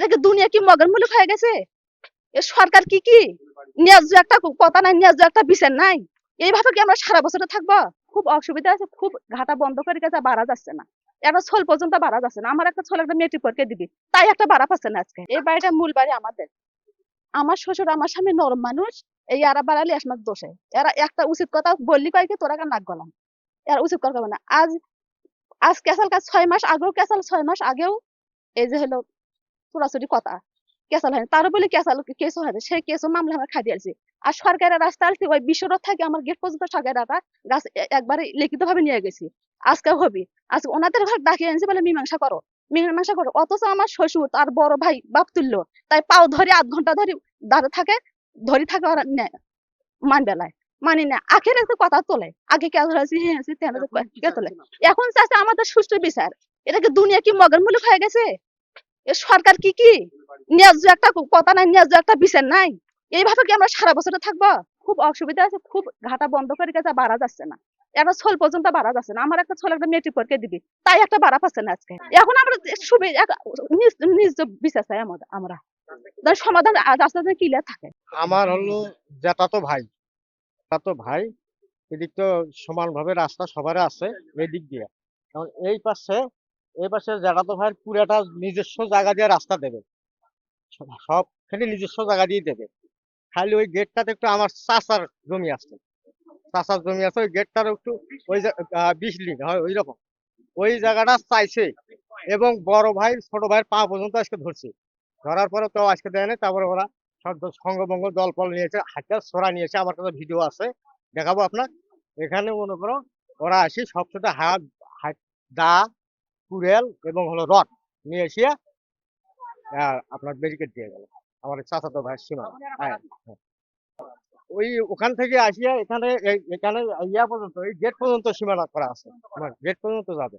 এটা কি দুনিয়া কি মগের মুলুক হয়ে গেছে? এ সরকার কি ন্যায্য একটা কথা নাই, ন্যায্য একটা বিচার নাই। এইভাবে কি আমরা সারা বছর থাকবো? খুব অসুবিধা আছে, খুব ঘাটা বন্ধ করে গেছে, বাড়া যাচ্ছে না। একটা ছোল পর্যন্ত বাড়া যাচ্ছে না। আমার একটা ছোল একটা মেট্রিক পরীক্ষা দিবি, তাই একটা বাড়া পাচ্ছে না আজকে। এই বাড়িটা মূল বাড়ি আমাদের। আমার শ্বশুর আমার স্বামী নরম মানুষ। এই এরা বাড়ালি আসমার দোষে, এরা একটা উচিত কথা বললি কয় কি তোরা নাক গলাম। এরা উচিত কথা না। আজ আজ ক্যাসাল কাজ 6 মাস আগেও ক্যাসাল, 6 মাস আগেও এই যে হলো চোরাচুরি কথা ক্যাসাল হয়নি, তারও বলে ক্যাসাল কেসও হয়নি, সেই কেসও মামলা আমরা খাই দিয়েছি। আর সরকারের রাস্তা আসছি ওই বিশ্বরোড থেকে আমার গেট পর্যন্ত সরকারের গাছ একবারে লিখিত ভাবে নিয়ে গেছি। আজকে হবি, আজকে ওনাদের ঘর ডাকিয়ে আনছি বলে মীমাংসা করো, মীমাংসা করো। অথচ আমার শ্বশুর তার বড় ভাই বাপ তুললো, তাই পাও ধরে 8 ঘন্টা ধরে দাঁড়ে থাকে, ধরে থাকে ওরা মান বেলায় মানি না। আখের একটা কথা তোলে, আগে কে ধরেছি হ্যাঁ কে তোলে। এখন চাচ্ছে আমাদের সুষ্ঠু বিচার। এটাকে দুনিয়া কি মগের মুলুক হয়ে গেছে? এ সরকার কি ন্যায্য একটা কথা নাই, ন্যায্য একটা বিচার নাই। এইভাবে কি আমরা সারা বছর থাকবো? খুব অসুবিধা আছে, খুব ঘাটা বন্ধ করে গেছে, বাড়া যাচ্ছে না। একটা ছোল পর্যন্ত বাড়া যাচ্ছে না। আমার একটা ছোল একটা মেট্রিক পরীক্ষা দিবি, তাই একটা বাড়া পাচ্ছে না আজকে। এখন আমরা নিজ বিচার চাই আমরা সমাধান রাস্তা ক্লিয়ার থাকে। আমার হলো জ্যাঠাতো ভাই, চাচাতো ভাই। এদিক তো সমানভাবে রাস্তা সবার আছে এই দিক দিয়ে। এখন এই পাশে জ্যাঠাতো ভাইয়ের পুরাটা নিজস্ব জায়গা দিয়ে রাস্তা দেবে, সবখানে নিজস্ব জায়গা দিয়ে দেবে। খালি ওই গেটটাতে একটু আমার চাচার জমি আছে, ওই গেটটার একটু ওই 20 লিং হয় ওই রকম ওই জায়গাটা চাইছে। এবং বড় ভাই ছোট ভাইয়ের পা পর্যন্ত আজকে ধরছে, ধরার পরে তো আজকে দেয় না। তারপরে ওরা সব সঙ্গবঙ্গ দলপল নিয়েছে, হাতে ছোড়া নিয়েছে, আমার কাছে ভিডিও আছে, দেখাবো আপনার। এখানে মনে করো ওরা আসি সবসাথে হাত হাত দা কুড়েল এবং হলো রড নিয়ে এসে আপনার ব্যারিকেড দিয়ে গেল আমার চাচাতো ভাইয়ের সীমা। হ্যাঁ, হ্যাঁ। ওই ওখান থেকে আসিয়া এখানে এখানে ইয়া পর্যন্ত এই গেট পর্যন্ত সীমানা করা আছে, আমার গেট পর্যন্ত যাবে।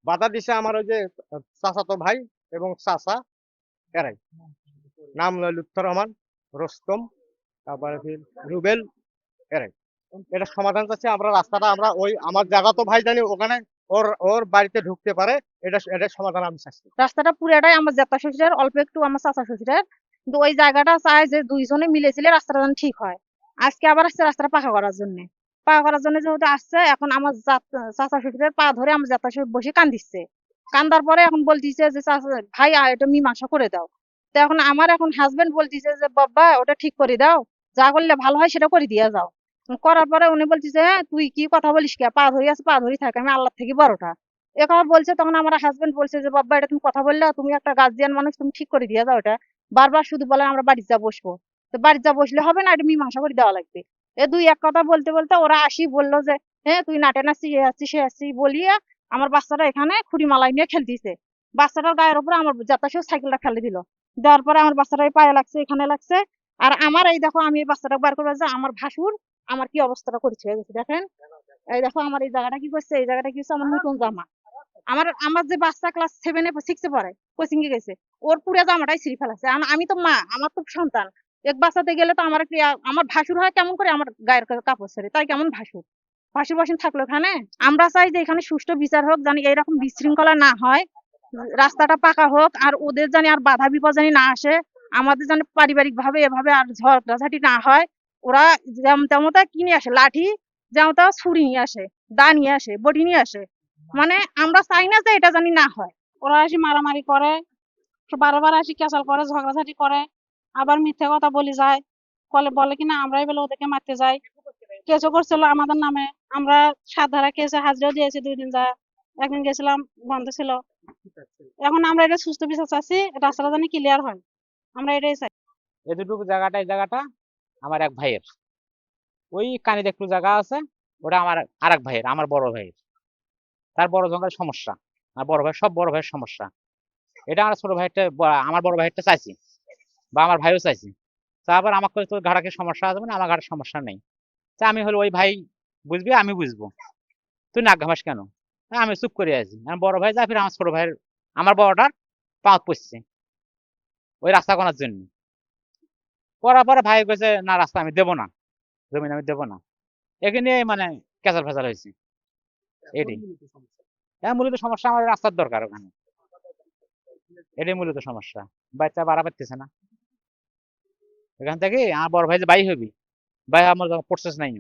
বাধা দিছে আমার ওই যে চাচাতো ভাই এবং চাচা এরাই। নাম হলো লুৎফর রহমান, রোস্তম, তারপরে ফির রুবেল, এরাই। এটা সমাধান চাচ্ছি আমরা। রাস্তাটা আমরা ওই আমার জায়গা তো ভাই জানি ওখানে ওর ওর বাড়িতে ঢুকতে পারে, এটা সমাধান আমি চাচ্ছি। রাস্তাটা পুরাটাই আমার জ্যাঠা শ্বশুরের, অল্প একটু আমার চাচা শ্বশুরের। কিন্তু ওই জায়গাটা চায় যে দুইজনে মিলেছিলে রাস্তাটা যেন ঠিক হয়। আজকে আবার আসছে রাস্তাটা পাকা করার জন্য। পাকা করার জন্য যেহেতু আসছে, এখন আমার চাচা শ্বশুরের পা ধরে আমার জ্যাঠা শ্বশুর বসে কান্দিচ্ছে। কান্দার পরে এখন বলতিছে যে ভাই এটা মীমাংসা করে দাও। তো এখন আমার এখন হাজবেন্ড বলতিছে যে বাবা ওটা ঠিক করে দাও, যা করলে ভালো হয় সেটা করে দিয়ে যাও। করার পরে উনি বলতিছে হ্যাঁ তুই কি কথা বলিস কে, পা ধরি আছে পা ধরি থাকে, আমি আল্লাহ থেকে বড়টা। এ কথা বলছে, তখন আমার হাজবেন্ড বলছে যে বাবা এটা তুমি কথা বললে, তুমি একটা গার্জিয়ান মানুষ, তুমি ঠিক করে দিয়ে যাও এটা। বারবার শুধু বলে আমরা বাড়িতে যা বসবো। তো বাড়িতে যা বসলে হবে না, এটা মীমাংসা করে দেওয়া লাগবে। এ দুই এক কথা বলতে বলতে ওরা আসি বললো যে হ্যাঁ তুই নাটে নাচছি এ আসছি সে আসছি বলিয়ে আমার বাচ্চাটা এখানে খুঁড়ি মালাই নিয়ে খেলতিছে। বাচ্চাটার গায়ের উপরে আমার যাত্রা সাইকেলটা ফেলে দিল। দেওয়ার পরে আমার বাচ্চাটা পায়ে লাগছে, এখানে লাগছে। আর আমার এই দেখো আমি এই বাচ্চাটা বার করে যে আমার ভাসুর আমার কি অবস্থাটা করছে দেখেন। এই দেখো আমার এই জায়গাটা কি করছে, এই জায়গাটা কি হচ্ছে আমার নতুন জামা। আমার আমার যে বাচ্চা ক্লাস 7-6 পড়ে, কোচিং এ গেছে, ওর পুরো জামাটাই ছিঁড়ে ফেলাছে। আমি তো মা, আমার তো সন্তান। এক বাচ্চাতে গেলে তো আমার একটি আমার ভাসুর হয় কেমন করে আমার গায়ের কাপড় ছেড়ে, তাই কেমন ভাসুর ভাসুর বাসন থাকলো এখানে। আমরা চাই যে এখানে সুষ্ঠু বিচার হোক, জানি এইরকম বিশৃঙ্খলা না হয়, রাস্তাটা পাকা হোক, আর ওদের জানি আর বাধা বিপদ জানি না আসে। আমাদের জানি পারিবারিক ভাবে এভাবে আর ঝগড়াঝাটি না হয়। ওরা যেমন তেমন কি নিয়ে আসে, লাঠি যেমন তেমন ছুরি নিয়ে আসে, দা নিয়ে আসে, বটি নিয়ে আসে। মানে আমরা চাই না যে এটা জানি না হয়। ওরা আসি মারামারি করে, বারবার আসি ক্যাচাল করে, ঝগড়াঝাটি করে, আবার মিথ্যে কথা বলে যায়। বলে কিনা আমরাই বলে ওদেরকে মারতে যাই। কেসও করছিল আমাদের নামে, আমরা 7 ধারা কেসে হাজিরাও দিয়েছি 2 দিন যা। একদিন গেছিলাম, বন্ধ ছিল। এখন আমরা এটা সুস্থ বিচার চাচ্ছি, রাস্তাটা জানি ক্লিয়ার হয়, আমরা এটাই চাই। এতটুকু জায়গাটা এই জায়গাটা আমার এক ভাইয়ের, ওই কানিতে একটু জায়গা আছে, ওটা আমার আরেক ভাইয়ের, আমার বড় ভাইয়ের। তার বড় জঙ্গলের সমস্যা, আর বড় ভাই সব বড় ভাইয়ের সমস্যা। এটা আমার ছোট ভাইয়েরটা আমার বড় ভাইয়েরটা চাইছি, বা আমার ভাইও চাইছি। তা আবার আমাকে তো ঘাড়াকে সমস্যা আছে, মানে আমার ঘাড়ের সমস্যা নেই। তা আমি হলো ওই ভাই বুঝবি আমি বুঝবো, তুই নাক ঘামাস কেন। আমি চুপ করে আছি। আমার বড় ভাই যা ফির আমার ছোট ভাইয়ের, আমার বড়টার পাঁচ পড়ছে ওই রাস্তা করার জন্য। করার পরে ভাই কইছে না রাস্তা আমি দেবো না, জমিন আমি দেবো না। এখানে মানে কেচাল ফেচাল হয়েছে এটি। হ্যাঁ মূলত সমস্যা, আমাদের রাস্তার দরকার ওখানে। এটাই মূলত সমস্যা, বাচ্চা বাড়া পারতেছে না। এখান থেকে আমার বড় ভাই যে বাই হবি, ভাই আমার প্রসেস নাই।